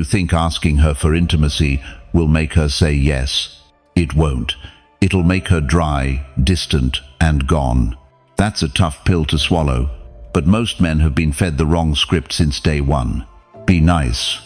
you think asking her for intimacy will make her say yes. It won't. It'll make her dry, distant, and gone. That's a tough pill to swallow, but most men have been fed the wrong script since day one. Be nice.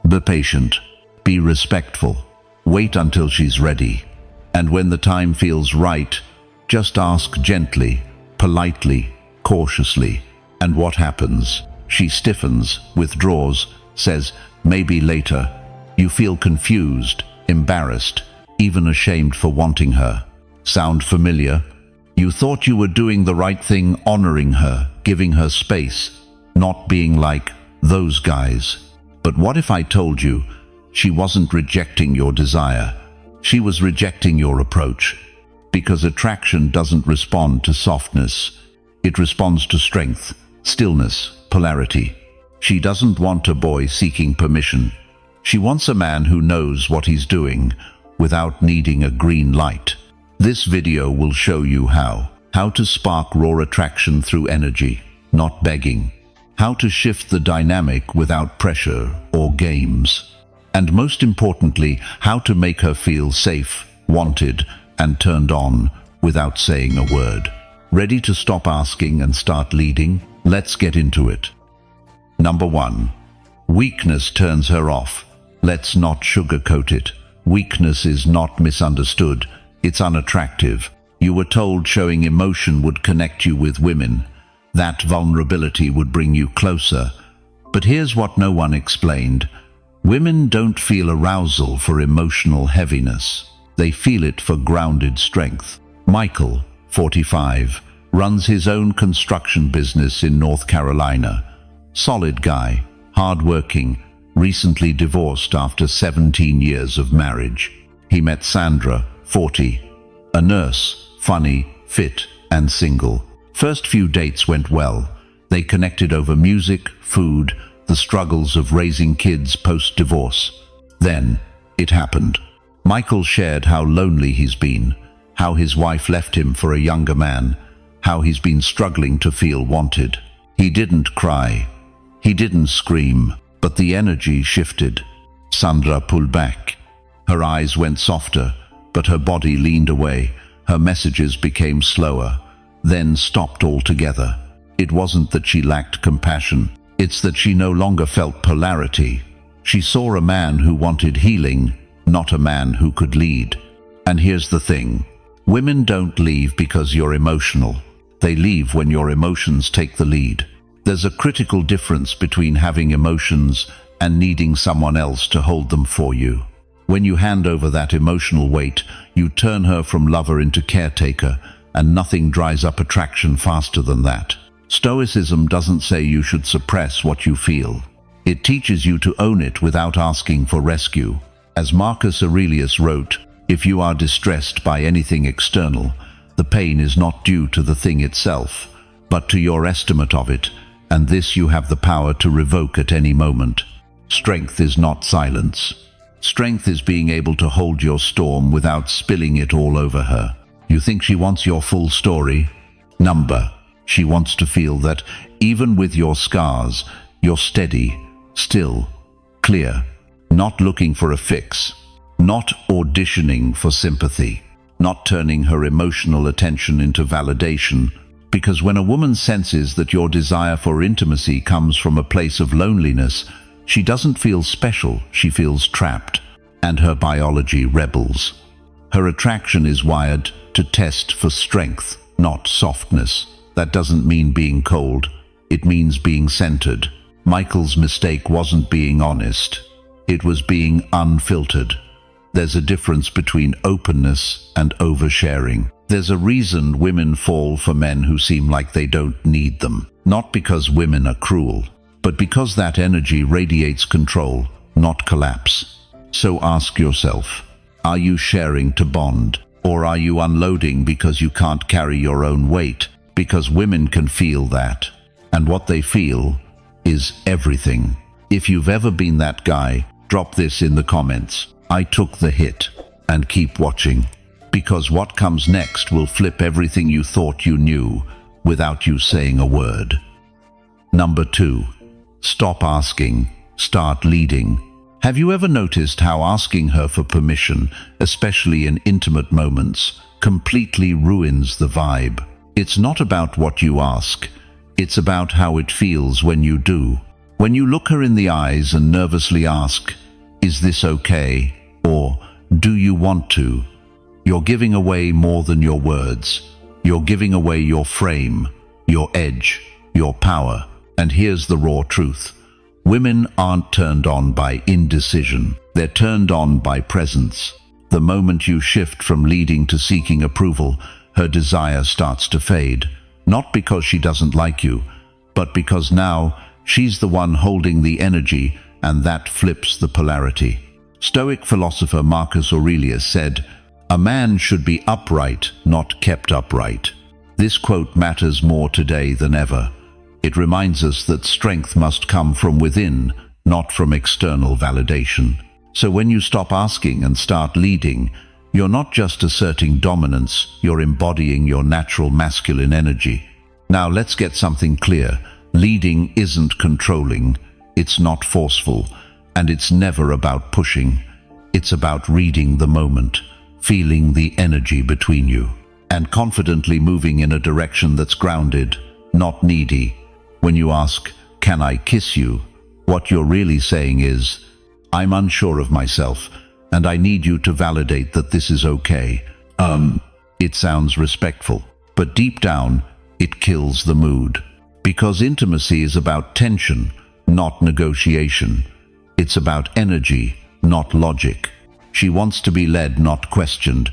Be patient. Be respectful. Wait until she's ready. And when the time feels right, just ask gently, politely, cautiously. And what happens? She stiffens, withdraws, says, maybe later. You feel confused, embarrassed, even ashamed for wanting her. Sound familiar? You thought you were doing the right thing, honoring her, giving her space, not being like those guys. But what if I told you she wasn't rejecting your desire? She was rejecting your approach. Because attraction doesn't respond to softness. It responds to strength, stillness, polarity. She doesn't want a boy seeking permission. She wants a man who knows what he's doing without needing a green light. This video will show you how to spark raw attraction through energy, not begging. How to shift the dynamic without pressure or games. And most importantly, how to make her feel safe, wanted, and turned on without saying a word. Ready to stop asking and start leading? Let's get into it. Number 1. Weakness turns her off. Let's not sugarcoat it. Weakness is not misunderstood. It's unattractive. You were told showing emotion would connect you with women. That vulnerability would bring you closer. But here's what no one explained. Women don't feel arousal for emotional heaviness. They feel it for grounded strength. Michael, 45, runs his own construction business in North Carolina. Solid guy, hardworking, recently divorced after 17 years of marriage. He met Sandra, 40, a nurse, funny, fit, and single. First few dates went well. They connected over music, food, the struggles of raising kids post-divorce. Then, it happened. Michael shared how lonely he's been, how his wife left him for a younger man, how he's been struggling to feel wanted. He didn't cry. He didn't scream, but the energy shifted. Sandra pulled back. Her eyes went softer, but her body leaned away. Her messages became slower, then stopped altogether. It wasn't that she lacked compassion. It's that she no longer felt polarity. She saw a man who wanted healing, not a man who could lead. And here's the thing. Women don't leave because you're emotional. They leave when your emotions take the lead. There's a critical difference between having emotions and needing someone else to hold them for you. When you hand over that emotional weight, you turn her from lover into caretaker, and nothing dries up attraction faster than that. Stoicism doesn't say you should suppress what you feel. It teaches you to own it without asking for rescue. As Marcus Aurelius wrote, if you are distressed by anything external, the pain is not due to the thing itself, but to your estimate of it, and this you have the power to revoke at any moment. Strength is not silence. Strength is being able to hold your storm without spilling it all over her. You think she wants your full story? Number. She wants to feel that, even with your scars, you're steady, still, clear, not looking for a fix, not auditioning for sympathy, not turning her emotional attention into validation. Because when a woman senses that your desire for intimacy comes from a place of loneliness, she doesn't feel special, she feels trapped, and her biology rebels. Her attraction is wired to test for strength, not softness. That doesn't mean being cold, it means being centered. Michael's mistake wasn't being honest, it was being unfiltered. There's a difference between openness and oversharing. There's a reason women fall for men who seem like they don't need them. Not because women are cruel, but because that energy radiates control, not collapse. So ask yourself, are you sharing to bond? Or are you unloading because you can't carry your own weight? Because women can feel that. And what they feel is everything. If you've ever been that guy, drop this in the comments. I took the hit. And keep watching. Because what comes next will flip everything you thought you knew without you saying a word. Number 2. Stop asking. Start leading. Have you ever noticed how asking her for permission, especially in intimate moments, completely ruins the vibe? It's not about what you ask, it's about how it feels when you do. When you look her in the eyes and nervously ask, "Is this okay?" or "Do you want to?" You're giving away more than your words. You're giving away your frame, your edge, your power. And here's the raw truth. Women aren't turned on by indecision. They're turned on by presence. The moment you shift from leading to seeking approval, her desire starts to fade. Not because she doesn't like you, but because now she's the one holding the energy, and that flips the polarity. Stoic philosopher Marcus Aurelius said, "A man should be upright, not kept upright." This quote matters more today than ever. It reminds us that strength must come from within, not from external validation. So when you stop asking and start leading, you're not just asserting dominance, you're embodying your natural masculine energy. Now let's get something clear. Leading isn't controlling, it's not forceful, and it's never about pushing. It's about reading the moment, feeling the energy between you, and confidently moving in a direction that's grounded, not needy. When you ask, "Can I kiss you?" what you're really saying is, "I'm unsure of myself, and I need you to validate that this is okay." It sounds respectful, but deep down, it kills the mood. Because intimacy is about tension, not negotiation. It's about energy, not logic. She wants to be led, not questioned.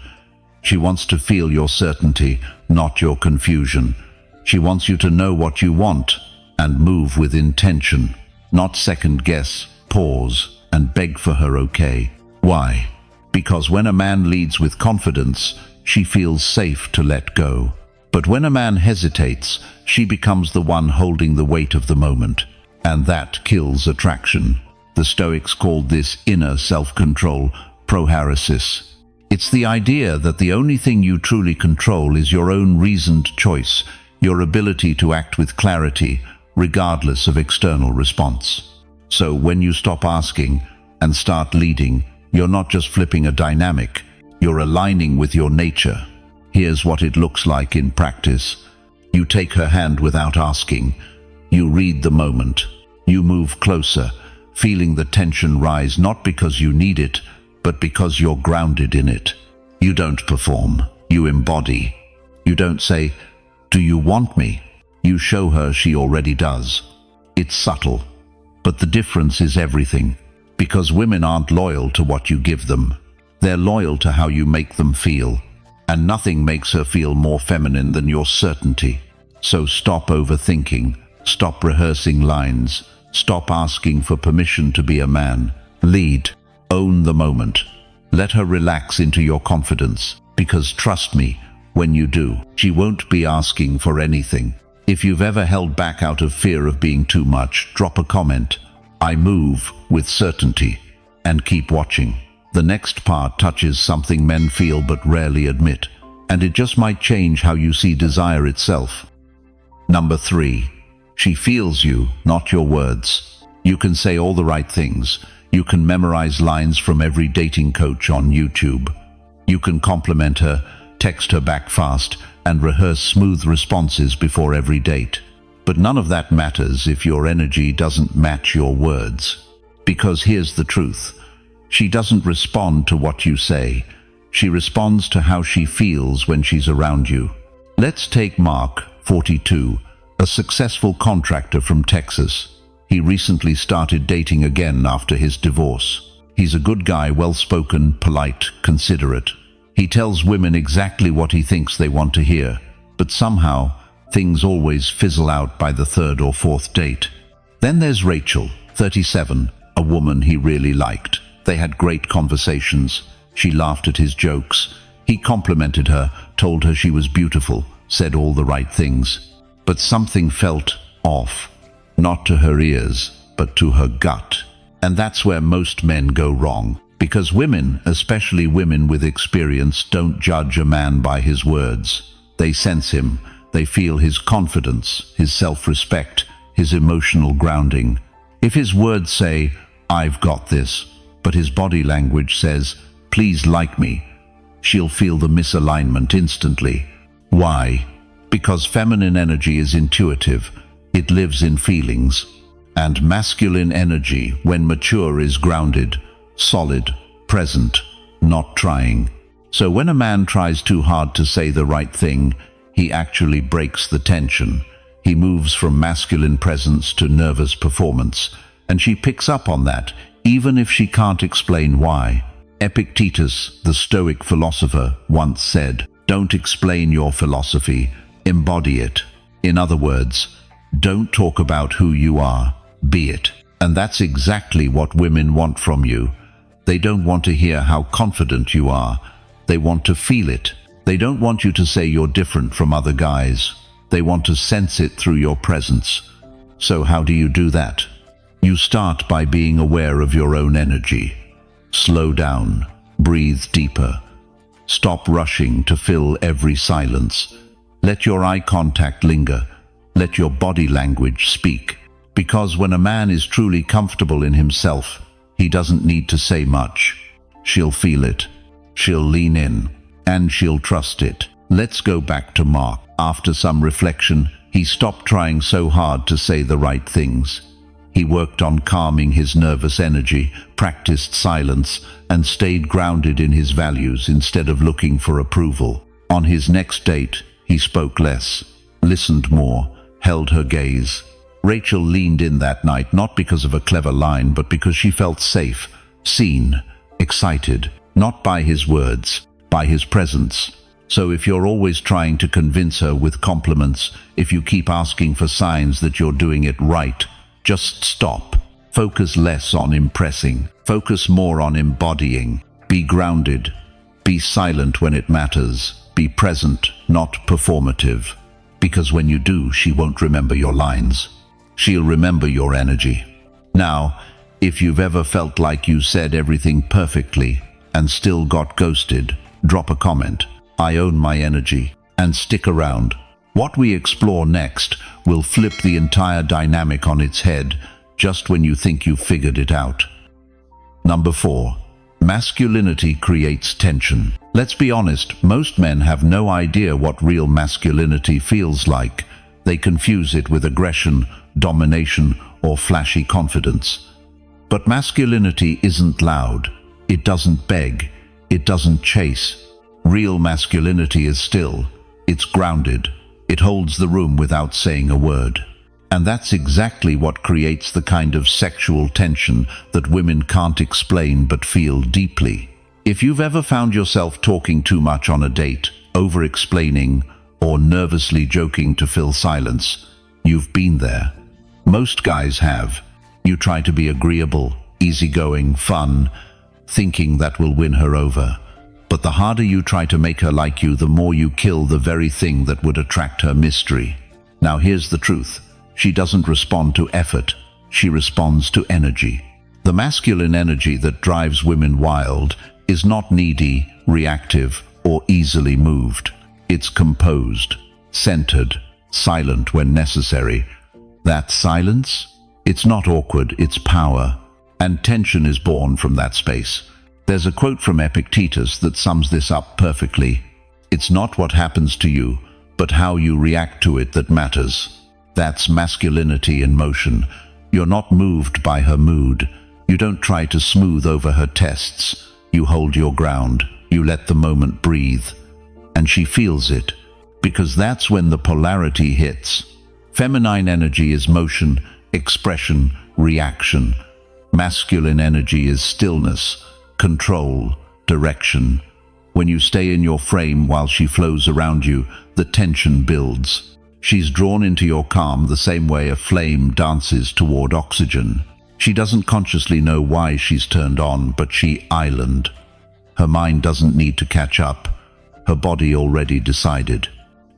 She wants to feel your certainty, not your confusion. She wants you to know what you want and move with intention, not second guess, pause, and beg for her okay. Why? Because when a man leads with confidence, she feels safe to let go. But when a man hesitates, she becomes the one holding the weight of the moment, and that kills attraction. The Stoics called this inner self-control prohairesis. It's the idea that the only thing you truly control is your own reasoned choice, your ability to act with clarity, regardless of external response. So when you stop asking and start leading, you're not just flipping a dynamic, you're aligning with your nature. Here's what it looks like in practice. You take her hand without asking. You read the moment. You move closer, feeling the tension rise not because you need it, but because you're grounded in it. You don't perform, you embody. You don't say, "Do you want me?" You show her she already does. It's subtle, but the difference is everything. Because women aren't loyal to what you give them. They're loyal to how you make them feel. And nothing makes her feel more feminine than your certainty. So stop overthinking, stop rehearsing lines, stop asking for permission to be a man. Lead, own the moment. Let her relax into your confidence, because trust me, when you do, she won't be asking for anything. If you've ever held back out of fear of being too much, drop a comment. I move with certainty, and keep watching. The next part touches something men feel but rarely admit, and it just might change how you see desire itself. Number 3, she feels you, not your words. You can say all the right things. You can memorize lines from every dating coach on YouTube. You can compliment her, text her back fast, and rehearse smooth responses before every date. But none of that matters if your energy doesn't match your words. Because here's the truth. She doesn't respond to what you say. She responds to how she feels when she's around you. Let's take Mark, 42, a successful contractor from Texas. He recently started dating again after his divorce. He's a good guy, well-spoken, polite, considerate. He tells women exactly what he thinks they want to hear, but somehow things always fizzle out by the 3rd or 4th date. Then there's Rachel, 37, a woman he really liked. They had great conversations. She laughed at his jokes. He complimented her, told her she was beautiful, said all the right things. But something felt off, not to her ears, but to her gut. And that's where most men go wrong. Because women, especially women with experience, don't judge a man by his words. They sense him. They feel his confidence, his self-respect, his emotional grounding. If his words say, "I've got this," but his body language says, "Please like me," she'll feel the misalignment instantly. Why? Because feminine energy is intuitive. It lives in feelings. And masculine energy, when mature, is grounded, solid, present, not trying. So when a man tries too hard to say the right thing, he actually breaks the tension. He moves from masculine presence to nervous performance, and she picks up on that, even if she can't explain why. Epictetus, the Stoic philosopher, once said, "Don't explain your philosophy, embody it." In other words, don't talk about who you are, be it. And that's exactly what women want from you. They don't want to hear how confident you are. They want to feel it. They don't want you to say you're different from other guys. They want to sense it through your presence. So how do you do that? You start by being aware of your own energy. Slow down, breathe deeper. Stop rushing to fill every silence. Let your eye contact linger. Let your body language speak. Because when a man is truly comfortable in himself, he doesn't need to say much. She'll feel it. She'll lean in. And she'll trust it. Let's go back to Mark. After some reflection, he stopped trying so hard to say the right things. He worked on calming his nervous energy, practiced silence, and stayed grounded in his values instead of looking for approval. On his next date, he spoke less, listened more, held her gaze. Rachel leaned in that night not because of a clever line, but because she felt safe, seen, excited, not by his words, by his presence. So if you're always trying to convince her with compliments, if you keep asking for signs that you're doing it right, just stop. Focus less on impressing. Focus more on embodying. Be grounded. Be silent when it matters. Be present, not performative. Because when you do, she won't remember your lines. She'll remember your energy. Now, if you've ever felt like you said everything perfectly and still got ghosted, drop a comment. I own my energy. And stick around. What we explore next will flip the entire dynamic on its head just when you think you've figured it out. Number 4. Masculinity creates tension. Let's be honest, most men have no idea what real masculinity feels like. They confuse it with aggression, domination, or flashy confidence. But masculinity isn't loud. It doesn't beg. It doesn't chase. Real masculinity is still. It's grounded. It holds the room without saying a word. And that's exactly what creates the kind of sexual tension that women can't explain but feel deeply. If you've ever found yourself talking too much on a date, over-explaining, or nervously joking to fill silence, you've been there. Most guys have. You try to be agreeable, easygoing, fun, thinking that will win her over. But the harder you try to make her like you, the more you kill the very thing that would attract her mystery. Now here's the truth. She doesn't respond to effort. She responds to energy. The masculine energy that drives women wild is not needy, reactive, or easily moved. It's composed, centered, silent when necessary. That silence? It's not awkward, it's power. And tension is born from that space. There's a quote from Epictetus that sums this up perfectly. It's not what happens to you, but how you react to it that matters. That's masculinity in motion. You're not moved by her mood. You don't try to smooth over her tests. You hold your ground. You let the moment breathe. And she feels it, because that's when the polarity hits. Feminine energy is motion, expression, reaction. Masculine energy is stillness, control, direction. When you stay in your frame while she flows around you, the tension builds. She's drawn into your calm the same way a flame dances toward oxygen. She doesn't consciously know why she's turned on, but she island. Her mind doesn't need to catch up. Her body already decided.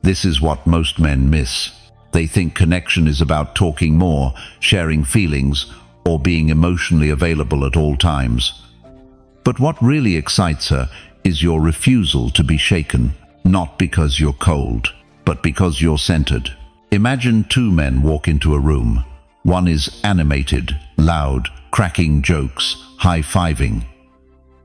This is what most men miss. They think connection is about talking more, sharing feelings, or being emotionally available at all times. But what really excites her is your refusal to be shaken, not because you're cold, but because you're centered. Imagine two men walk into a room. One is animated, loud, cracking jokes, high-fiving.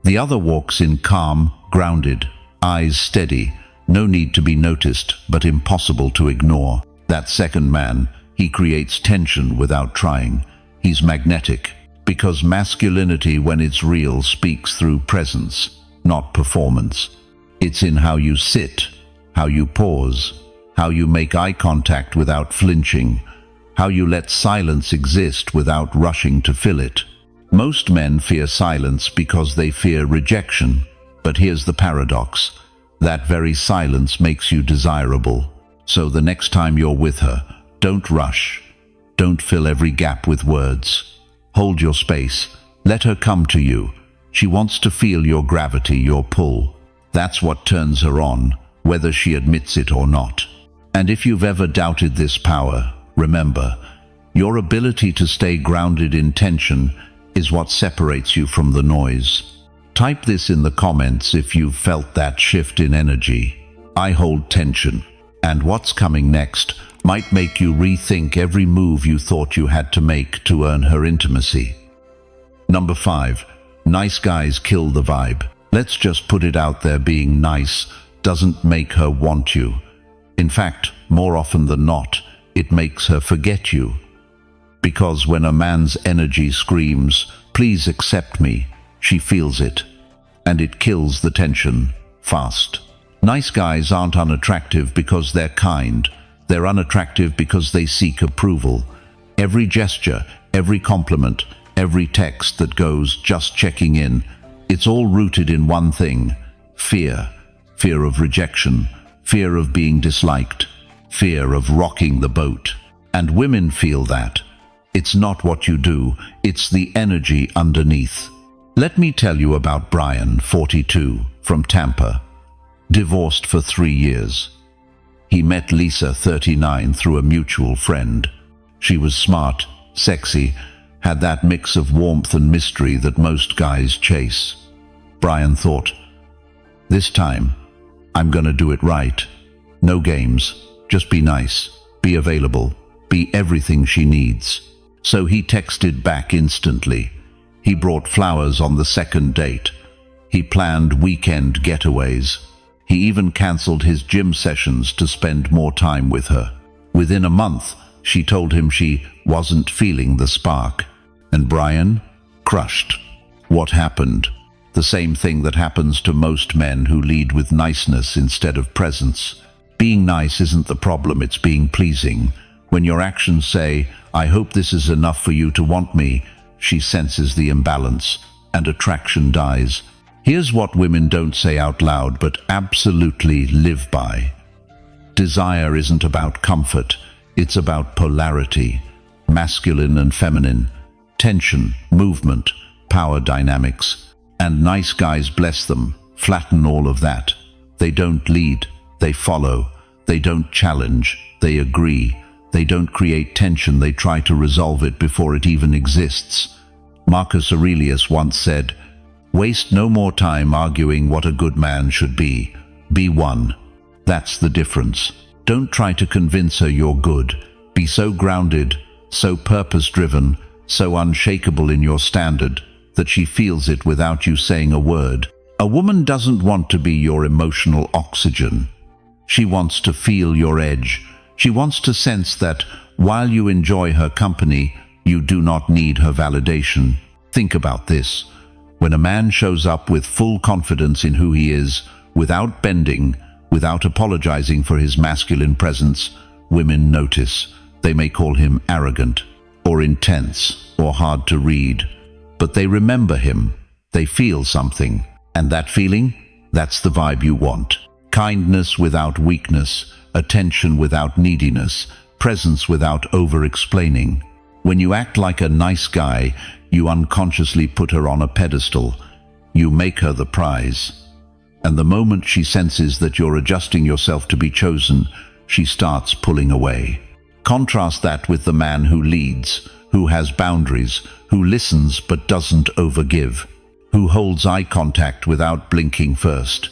The other walks in calm, grounded, eyes steady, no need to be noticed, but impossible to ignore. That second man, he creates tension without trying. He's magnetic, because masculinity, when it's real, speaks through presence, not performance. It's in how you sit, how you pause, how you make eye contact without flinching, how you let silence exist without rushing to fill it. Most men fear silence because they fear rejection, but here's the paradox. That very silence makes you desirable. So the next time you're with her, don't rush. Don't fill every gap with words. Hold your space. Let her come to you. She wants to feel your gravity, your pull. That's what turns her on, whether she admits it or not. And if you've ever doubted this power, remember, your ability to stay grounded in tension is what separates you from the noise. Type this in the comments if you've felt that shift in energy. I hold tension, and what's coming next might make you rethink every move you thought you had to make to earn her intimacy. Number 5. Nice guys kill the vibe. Let's just put it out there, being nice doesn't make her want you. In fact, more often than not, it makes her forget you. Because when a man's energy screams, "Please accept me," she feels it, and it kills the tension fast. Nice guys aren't unattractive because they're kind. They're unattractive because they seek approval. Every gesture, every compliment, every text that goes "just checking in," it's all rooted in one thing: fear. Fear of rejection, fear of being disliked, fear of rocking the boat. And women feel that. It's not what you do, it's the energy underneath. Let me tell you about Brian, 42, from Tampa. Divorced for 3 years. He met Lisa, 39, through a mutual friend. She was smart, sexy, had that mix of warmth and mystery that most guys chase. Brian thought, "This time, I'm gonna do it right. No games, just be nice, be available, be everything she needs." So he texted back instantly. He brought flowers on the second date. He planned weekend getaways. He even cancelled his gym sessions to spend more time with her. Within a month, she told him she wasn't feeling the spark. And Brian? Crushed. What happened? The same thing that happens to most men who lead with niceness instead of presence. Being nice isn't the problem, it's being pleasing. When your actions say, "I hope this is enough for you to want me," she senses the imbalance, and attraction dies. Here's what women don't say out loud, but absolutely live by. Desire isn't about comfort, it's about polarity. Masculine and feminine. Tension, movement, power dynamics. And nice guys, bless them, flatten all of that. They don't lead, they follow. They don't challenge, they agree. They don't create tension, they try to resolve it before it even exists. Marcus Aurelius once said, "Waste no more time arguing what a good man should be. Be one." That's the difference. Don't try to convince her you're good. Be so grounded, so purpose-driven, so unshakable in your standard, that she feels it without you saying a word. A woman doesn't want to be your emotional oxygen. She wants to feel your edge. She wants to sense that while you enjoy her company, you do not need her validation. Think about this. When a man shows up with full confidence in who he is, without bending, without apologizing for his masculine presence, women notice. They may call him arrogant, or intense, or hard to read. But they remember him. They feel something. And that feeling? That's the vibe you want. Kindness without weakness, attention without neediness, presence without over-explaining. When you act like a nice guy, you unconsciously put her on a pedestal. You make her the prize. And the moment she senses that you're adjusting yourself to be chosen, she starts pulling away. Contrast that with the man who leads, who has boundaries, who listens but doesn't overgive, who holds eye contact without blinking first.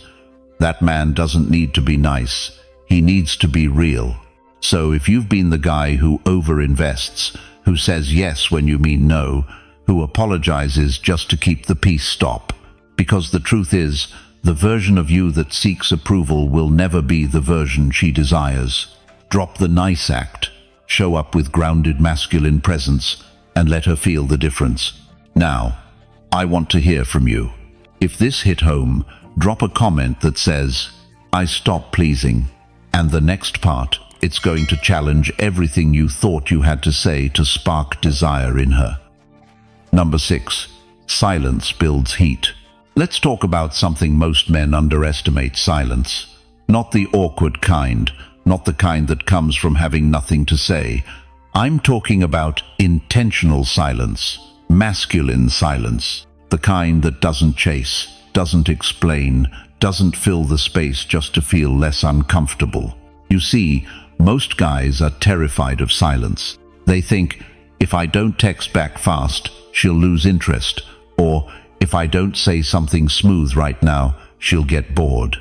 That man doesn't need to be nice. He needs to be real. So if you've been the guy who overinvests, who says yes when you mean no, who apologizes just to keep the peace. Stop. Because the truth is, the version of you that seeks approval will never be the version she desires. Drop the nice act. Show up with grounded masculine presence and let her feel the difference. Now, I want to hear from you. If this hit home, drop a comment that says, "I stop pleasing." And the next part, it's going to challenge everything you thought you had to say to spark desire in her. Number 6. Silence builds heat. Let's talk about something most men underestimate: silence. Not the awkward kind, not the kind that comes from having nothing to say. I'm talking about intentional silence, masculine silence, the kind that doesn't chase, doesn't explain, doesn't fill the space just to feel less uncomfortable. You see, most guys are terrified of silence. They think, if I don't text back fast, she'll lose interest, or if I don't say something smooth right now, she'll get bored.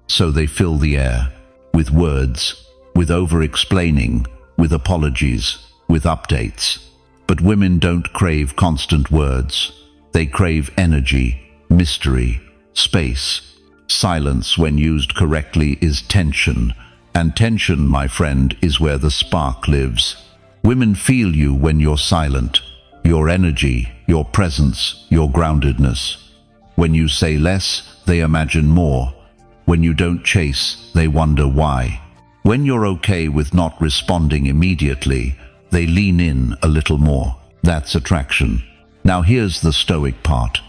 So they fill the air with words, with over-explaining, with apologies, with updates. But women don't crave constant words. They crave energy, mystery, space. Silence, when used correctly, is tension. And tension, my friend, is where the spark lives. Women feel you when you're silent. Your energy, your presence, your groundedness. When you say less, they imagine more. When you don't chase, they wonder why. When you're okay with not responding immediately, they lean in a little more. That's attraction. Now here's the Stoic part.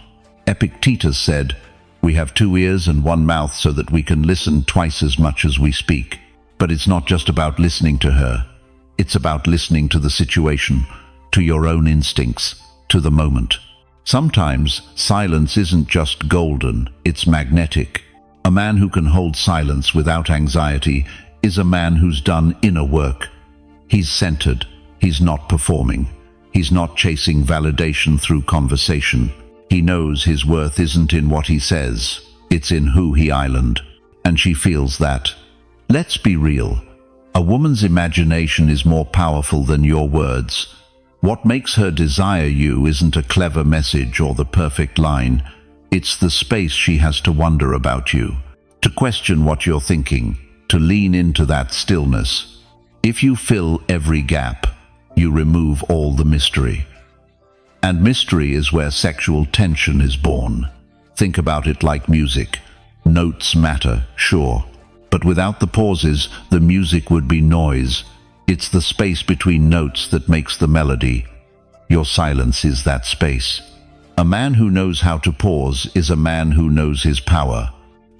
Epictetus said, "We have 2 ears and 1 mouth so that we can listen twice as much as we speak." But it's not just about listening to her. It's about listening to the situation, to your own instincts, to the moment. Sometimes silence isn't just golden, it's magnetic. A man who can hold silence without anxiety is a man who's done inner work. He's centered. He's not performing. He's not chasing validation through conversation. He knows his worth isn't in what he says, it's in who he island. And she feels that. Let's be real. A woman's imagination is more powerful than your words. What makes her desire you isn't a clever message or the perfect line. It's the space she has to wonder about you, to question what you're thinking, to lean into that stillness. If you fill every gap, you remove all the mystery. And mystery is where sexual tension is born. Think about it like music. Notes matter, sure. But without the pauses, the music would be noise. It's the space between notes that makes the melody. Your silence is that space. A man who knows how to pause is a man who knows his power.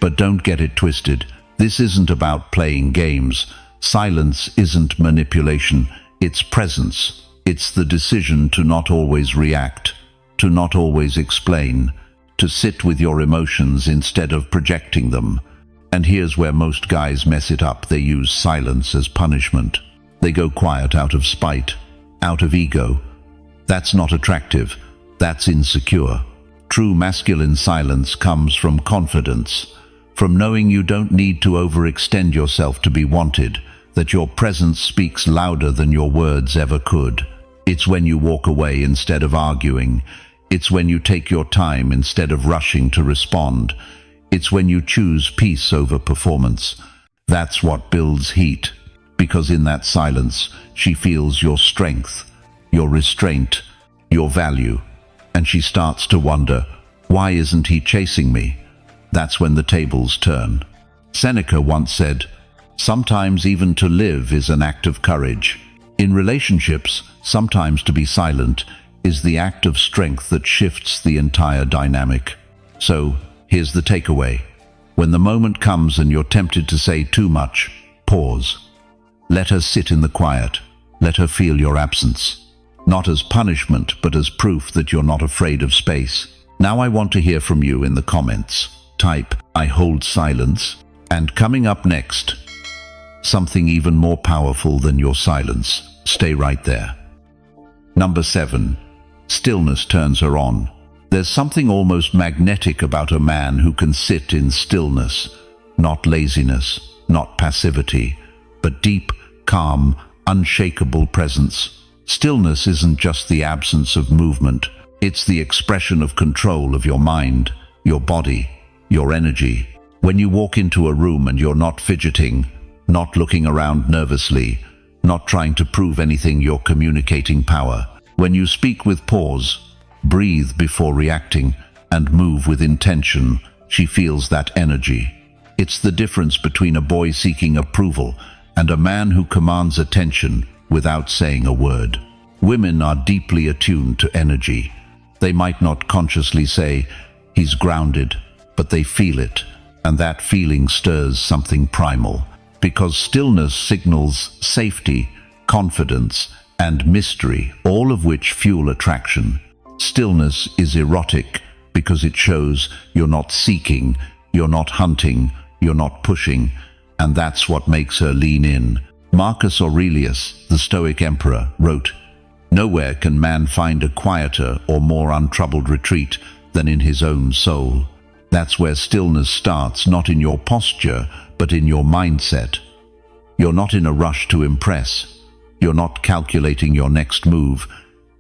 But don't get it twisted. This isn't about playing games. Silence isn't manipulation. It's presence. It's the decision to not always react, to not always explain, to sit with your emotions instead of projecting them. And here's where most guys mess it up. They use silence as punishment. They go quiet out of spite, out of ego. That's not attractive. That's insecure. True masculine silence comes from confidence, from knowing you don't need to overextend yourself to be wanted, that your presence speaks louder than your words ever could. It's when you walk away instead of arguing. It's when you take your time instead of rushing to respond. It's when you choose peace over performance. That's what builds heat, because in that silence, she feels your strength, your restraint, your value, and she starts to wonder, why isn't he chasing me? That's when the tables turn. Seneca once said, sometimes even to live is an act of courage. In relationships, sometimes to be silent is the act of strength that shifts the entire dynamic. So, here's the takeaway. When the moment comes and you're tempted to say too much, pause. Let her sit in the quiet. Let her feel your absence. Not as punishment, but as proof that you're not afraid of space. Now I want to hear from you in the comments. Type, "I hold silence." And coming up next, something even more powerful than your silence. Stay right there. Number 7. Stillness turns her on. There's something almost magnetic about a man who can sit in stillness. Not laziness, not passivity, but deep, calm, unshakable presence. Stillness isn't just the absence of movement. It's the expression of control of your mind, your body, your energy. When you walk into a room and you're not fidgeting, not looking around nervously, not trying to prove anything, you're communicating power. When you speak with pause, breathe before reacting, and move with intention, she feels that energy. It's the difference between a boy seeking approval and a man who commands attention without saying a word. Women are deeply attuned to energy. They might not consciously say, "He's grounded," but they feel it, and that feeling stirs something primal. Because stillness signals safety, confidence, and mystery, all of which fuel attraction. Stillness is erotic because it shows you're not seeking, you're not hunting, you're not pushing, and that's what makes her lean in. Marcus Aurelius, the Stoic emperor, wrote, "Nowhere can man find a quieter or more untroubled retreat than in his own soul." That's where stillness starts, not in your posture, but in your mindset. You're not in a rush to impress. You're not calculating your next move.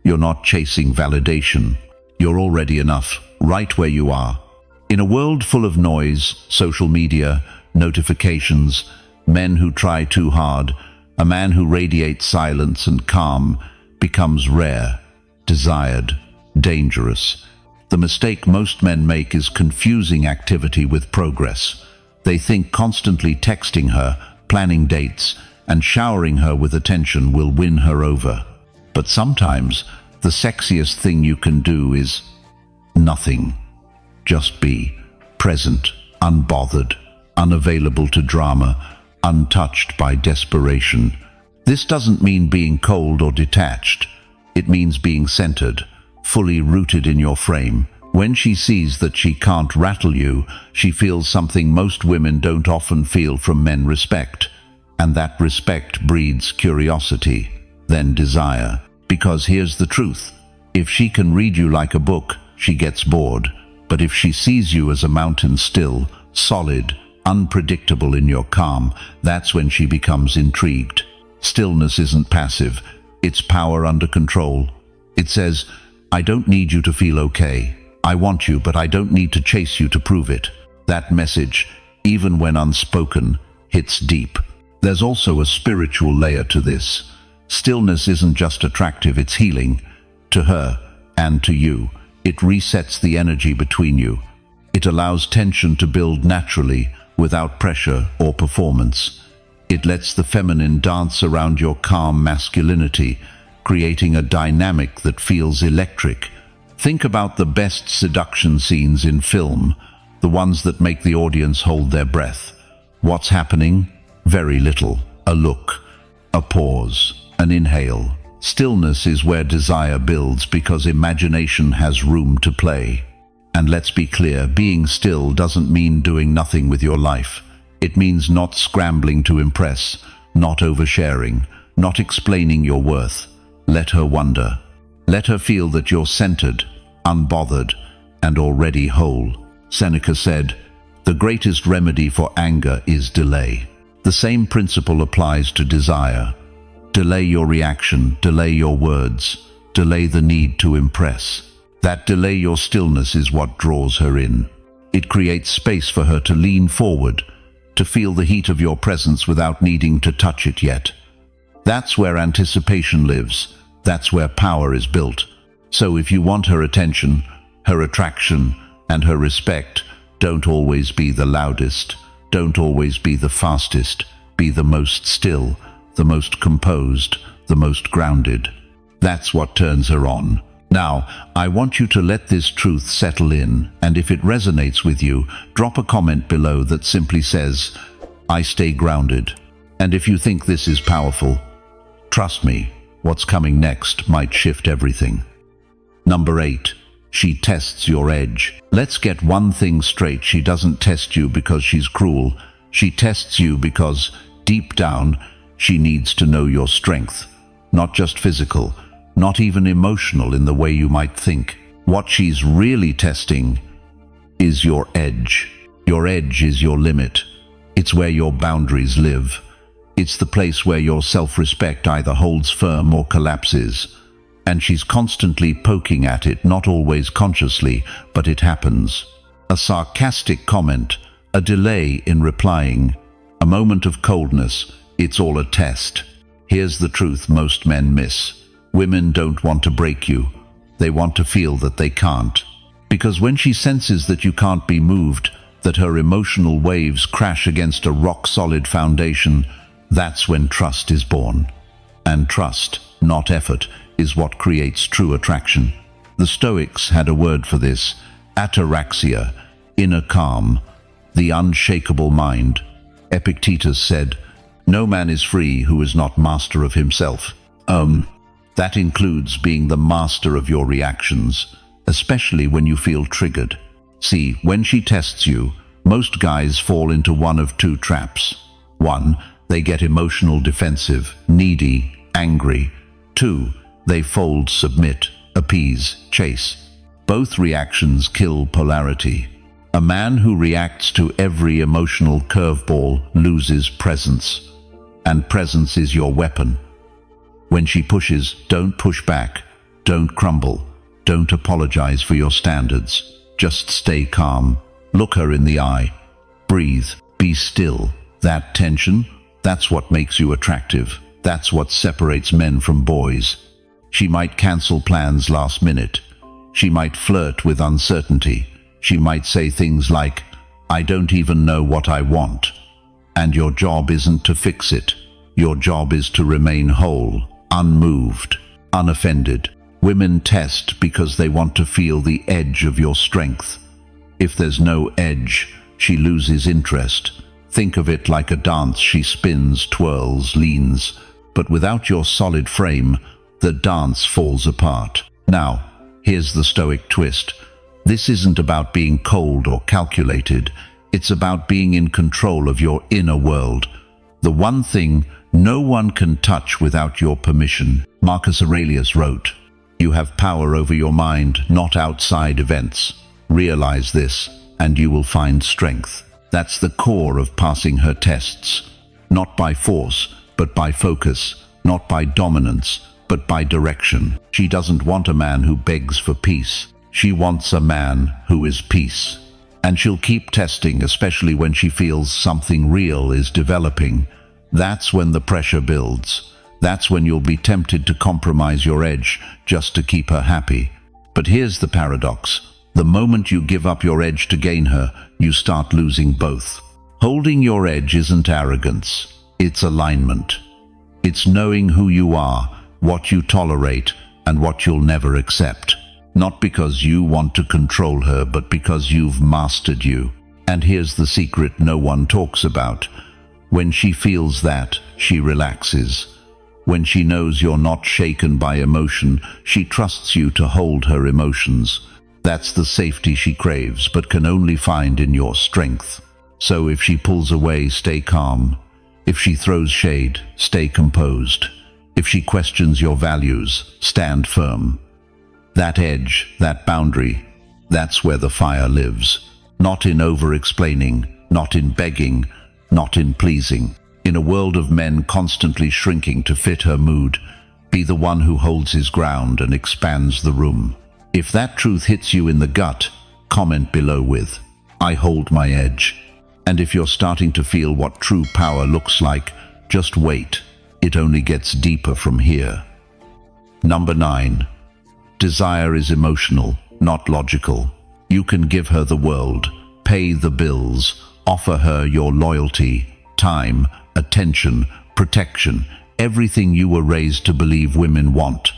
You're not chasing validation. You're already enough, right where you are. In a world full of noise, social media, notifications, men who try too hard, a man who radiates silence and calm becomes rare, desired, dangerous. The mistake most men make is confusing activity with progress. They think constantly texting her, planning dates, and showering her with attention will win her over. But sometimes, the sexiest thing you can do is nothing. Just be present, unbothered, unavailable to drama, untouched by desperation. This doesn't mean being cold or detached. It means being centered, fully rooted in your frame. When she sees that she can't rattle you, she feels something most women don't often feel from men: respect. And that respect breeds curiosity, then desire. Because here's the truth. If she can read you like a book, she gets bored. But if she sees you as a mountain, still, solid, unpredictable in your calm, that's when she becomes intrigued. Stillness isn't passive. It's power under control. It says, "I don't need you to feel okay. I want you, but I don't need to chase you to prove it." That message, even when unspoken, hits deep. There's also a spiritual layer to this. Stillness isn't just attractive, it's healing. To her and to you. It resets the energy between you. It allows tension to build naturally, without pressure or performance. It lets the feminine dance around your calm masculinity, creating a dynamic that feels electric. Think about the best seduction scenes in film, the ones that make the audience hold their breath. What's happening? Very little. A look, a pause, an inhale. Stillness is where desire builds because imagination has room to play. And let's be clear, being still doesn't mean doing nothing with your life. It means not scrambling to impress, not oversharing, not explaining your worth. Let her wonder. Let her feel that you're centered, unbothered, and already whole. Seneca said, "The greatest remedy for anger is delay." The same principle applies to desire. Delay your reaction, delay your words, delay the need to impress. That delay your stillness is what draws her in. It creates space for her to lean forward, to feel the heat of your presence without needing to touch it yet. That's where anticipation lives. That's where power is built. So if you want her attention, her attraction, and her respect, don't always be the loudest. Don't always be the fastest. Be the most still, the most composed, the most grounded. That's what turns her on. Now, I want you to let this truth settle in, and if it resonates with you, drop a comment below that simply says, "I stay grounded." And if you think this is powerful, trust me, what's coming next might shift everything. Number 8. She tests your edge. Let's get one thing straight. She doesn't test you because she's cruel. She tests you because, deep down, she needs to know your strength. Not just physical, not even emotional in the way you might think. What she's really testing is your edge. Your edge is your limit. It's where your boundaries live. It's the place where your self-respect either holds firm or collapses. And she's constantly poking at it, not always consciously, but it happens. A sarcastic comment, a delay in replying, a moment of coldness, it's all a test. Here's the truth most men miss. Women don't want to break you. They want to feel that they can't. Because when she senses that you can't be moved, that her emotional waves crash against a rock-solid foundation, that's when trust is born. And trust, not effort, is what creates true attraction. The Stoics had a word for this: ataraxia, inner calm, the unshakable mind. Epictetus said, "No man is free who is not master of himself." That includes being the master of your reactions, especially when you feel triggered. See, when she tests you, most guys fall into one of two traps. 1, they get emotional defensive, needy, angry. 2, they fold, submit, appease, chase. Both reactions kill polarity. A man who reacts to every emotional curveball loses presence, and presence is your weapon. When she pushes, don't push back, don't crumble, don't apologize for your standards. Just stay calm, look her in the eye, breathe, be still. That tension, that's what makes you attractive. That's what separates men from boys. She might cancel plans last minute. She might flirt with uncertainty. She might say things like, "I don't even know what I want." And your job isn't to fix it. Your job is to remain whole, unmoved, unoffended. Women test because they want to feel the edge of your strength. If there's no edge, she loses interest. Think of it like a dance. She spins, twirls, leans, but without your solid frame, the dance falls apart. Now, here's the Stoic twist. This isn't about being cold or calculated. It's about being in control of your inner world. The one thing no one can touch without your permission. Marcus Aurelius wrote, "You have power over your mind, not outside events. Realize this, and you will find strength." That's the core of passing her tests. Not by force, but by focus. Not by dominance, but by direction. She doesn't want a man who begs for peace. She wants a man who is peace. And she'll keep testing, especially when she feels something real is developing. That's when the pressure builds. That's when you'll be tempted to compromise your edge just to keep her happy. But here's the paradox. The moment you give up your edge to gain her, you start losing both. Holding your edge isn't arrogance. It's alignment. It's knowing who you are, what you tolerate, and what you'll never accept. Not because you want to control her, but because you've mastered you. And here's the secret no one talks about. When she feels that, she relaxes. When she knows you're not shaken by emotion, she trusts you to hold her emotions. That's the safety she craves, but can only find in your strength. So if she pulls away, stay calm. If she throws shade, stay composed. If she questions your values, stand firm. That edge, that boundary, that's where the fire lives. Not in over-explaining, not in begging, not in pleasing. In a world of men constantly shrinking to fit her mood, be the one who holds his ground and expands the room. If that truth hits you in the gut, comment below with, "I hold my edge." And if you're starting to feel what true power looks like, just wait. It only gets deeper from here. Number 9. Desire is emotional, not logical. You can give her the world, pay the bills, offer her your loyalty, time, attention, protection, everything you were raised to believe women want.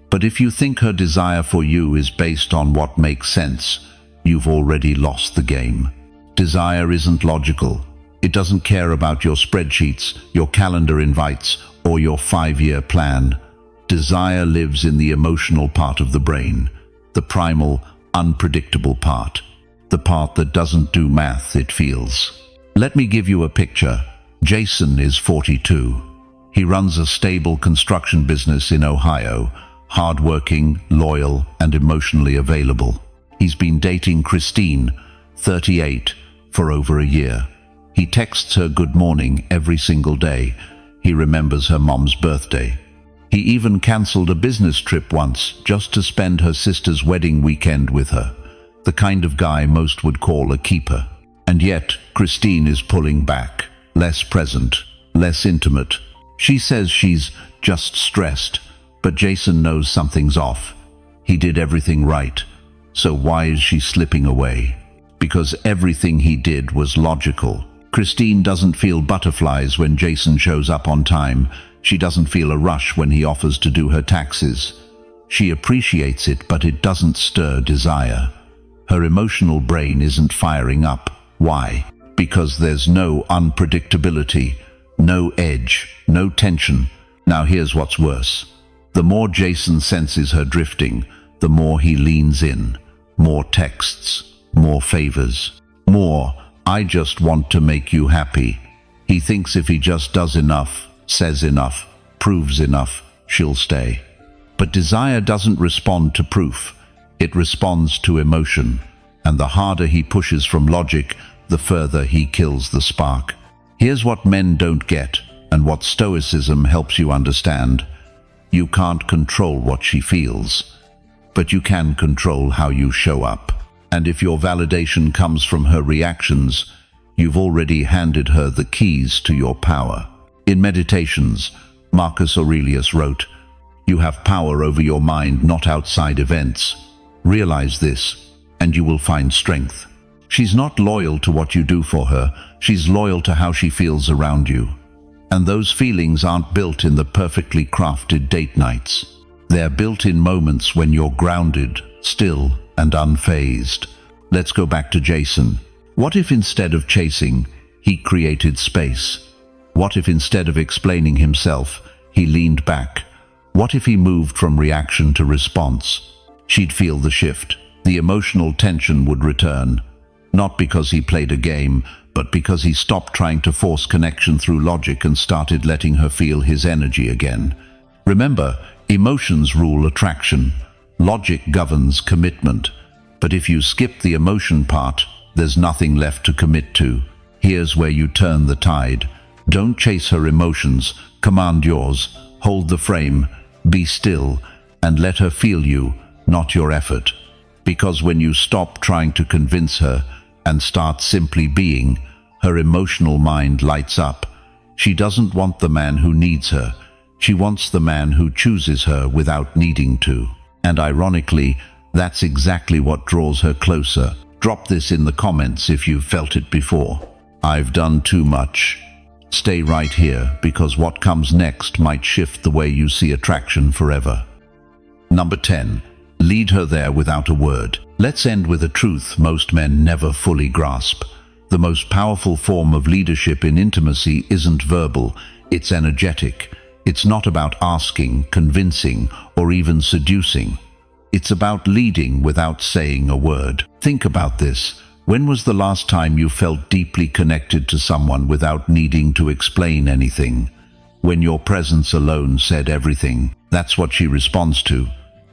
But if you think her desire for you is based on what makes sense, you've already lost the game. Desire isn't logical. It doesn't care about your spreadsheets, your calendar invites, or your 5-year plan. Desire lives in the emotional part of the brain, the primal, unpredictable part, the part that doesn't do math, it feels. Let me give you a picture. Jason is 42. He runs a stable construction business in Ohio, hardworking, loyal, and emotionally available. He's been dating Christine, 38, for over a year. He texts her good morning every single day. He remembers her mom's birthday. He even cancelled a business trip once just to spend her sister's wedding weekend with her. The kind of guy most would call a keeper. And yet, Christine is pulling back, less present, less intimate. She says she's just stressed, but Jason knows something's off. He did everything right, so why is she slipping away? Because everything he did was logical. Christine doesn't feel butterflies when Jason shows up on time. She doesn't feel a rush when he offers to do her taxes. She appreciates it, but it doesn't stir desire. Her emotional brain isn't firing up. Why? Because there's no unpredictability, no edge, no tension. Now here's what's worse. The more Jason senses her drifting, the more he leans in. More texts, more favors, more, "I just want to make you happy." He thinks if he just does enough, says enough, proves enough, she'll stay. But desire doesn't respond to proof. It responds to emotion. And the harder he pushes from logic, the further he kills the spark. Here's what men don't get, and what Stoicism helps you understand. You can't control what she feels, but you can control how you show up. And if your validation comes from her reactions, you've already handed her the keys to your power. In Meditations, Marcus Aurelius wrote, "You have power over your mind, not outside events. Realize this, and you will find strength." She's not loyal to what you do for her, she's loyal to how she feels around you. And those feelings aren't built in the perfectly crafted date nights. They're built in moments when you're grounded, still, and unfazed. Let's go back to Jason. What if instead of chasing, he created space? What if instead of explaining himself, he leaned back? What if he moved from reaction to response? She'd feel the shift. The emotional tension would return. Not because he played a game, but because he stopped trying to force connection through logic and started letting her feel his energy again. Remember, emotions rule attraction. Logic governs commitment. But if you skip the emotion part, there's nothing left to commit to. Here's where you turn the tide. Don't chase her emotions, command yours. Hold the frame, be still, and let her feel you, not your effort. Because when you stop trying to convince her and start simply being, her emotional mind lights up. She doesn't want the man who needs her. She wants the man who chooses her without needing to. And ironically, that's exactly what draws her closer. Drop this in the comments if you've felt it before. I've done too much. Stay right here, because what comes next might shift the way you see attraction forever. Number 10. Lead her there without a word. Let's end with a truth most men never fully grasp. The most powerful form of leadership in intimacy isn't verbal, it's energetic. It's not about asking, convincing, or even seducing. It's about leading without saying a word. Think about this. When was the last time you felt deeply connected to someone without needing to explain anything? When your presence alone said everything. That's what she responds to.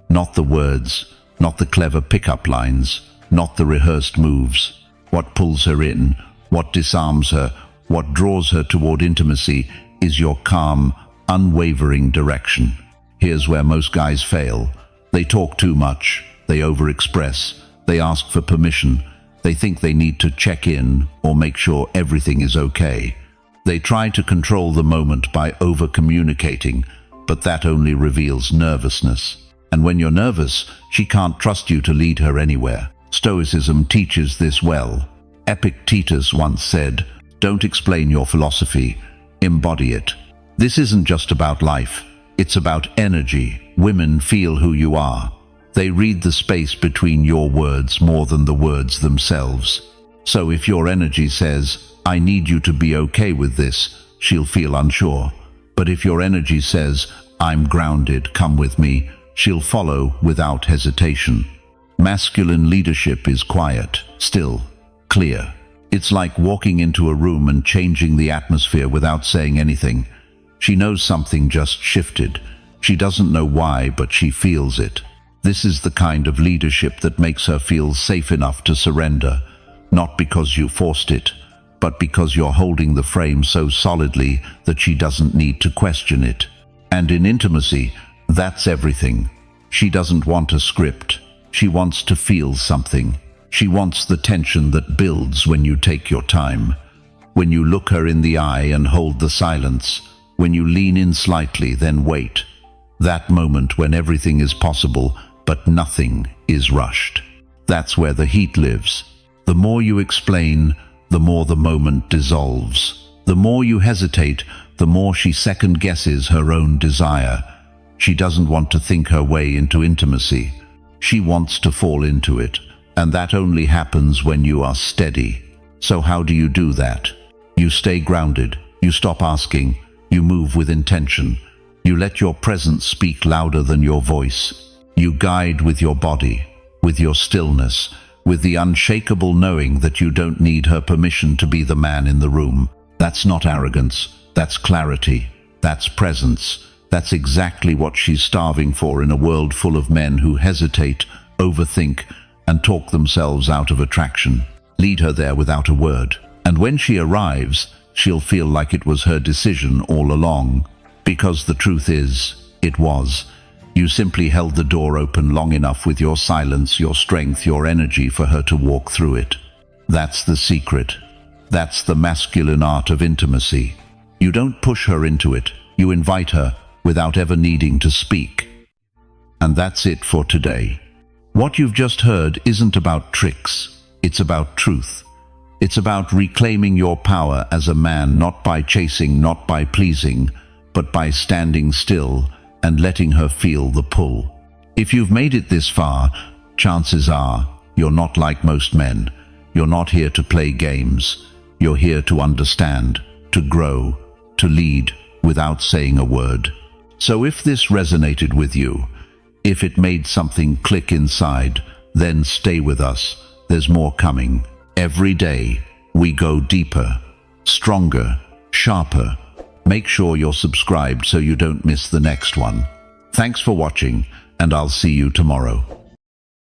Not the words, not the clever pickup lines, not the rehearsed moves. What pulls her in, what disarms her, what draws her toward intimacy is your calm, unwavering direction. Here's where most guys fail. They talk too much, they overexpress, they ask for permission, they think they need to check in or make sure everything is okay. They try to control the moment by over-communicating, but that only reveals nervousness. And when you're nervous, she can't trust you to lead her anywhere. Stoicism teaches this well. Epictetus once said, "Don't explain your philosophy, embody it." This isn't just about life, it's about energy. Women feel who you are. They read the space between your words more than the words themselves. So if your energy says, "I need you to be okay with this," she'll feel unsure. But if your energy says, "I'm grounded, come with me," she'll follow without hesitation. Masculine leadership is quiet, still, clear. It's like walking into a room and changing the atmosphere without saying anything. She knows something just shifted. She doesn't know why, but she feels it. This is the kind of leadership that makes her feel safe enough to surrender, not because you forced it, but because you're holding the frame so solidly that she doesn't need to question it. And in intimacy, that's everything. She doesn't want a script. She wants to feel something. She wants the tension that builds when you take your time, when you look her in the eye and hold the silence, when you lean in slightly, then wait. That moment when everything is possible, but nothing is rushed. That's where the heat lives. The more you explain, the more the moment dissolves. The more you hesitate, the more she second-guesses her own desire. She doesn't want to think her way into intimacy. She wants to fall into it, and that only happens when you are steady. So how do you do that? You stay grounded. You stop asking. You move with intention. You let your presence speak louder than your voice. You guide with your body, with your stillness, with the unshakable knowing that you don't need her permission to be the man in the room. That's not arrogance. That's clarity. That's presence. That's exactly what she's starving for in a world full of men who hesitate, overthink, and talk themselves out of attraction. Lead her there without a word. And when she arrives, she'll feel like it was her decision all along. Because the truth is, it was. You simply held the door open long enough with your silence, your strength, your energy for her to walk through it. That's the secret. That's the masculine art of intimacy. You don't push her into it. You invite her without ever needing to speak. And that's it for today. What you've just heard isn't about tricks. It's about truth. It's about reclaiming your power as a man, not by chasing, not by pleasing, but by standing still and letting her feel the pull. If you've made it this far, chances are you're not like most men. You're not here to play games. You're here to understand, to grow, to lead without saying a word. So if this resonated with you, if it made something click inside, then stay with us. There's more coming. Every day, we go deeper, stronger, sharper. Make sure you're subscribed so you don't miss the next one. Thanks for watching, and I'll see you tomorrow.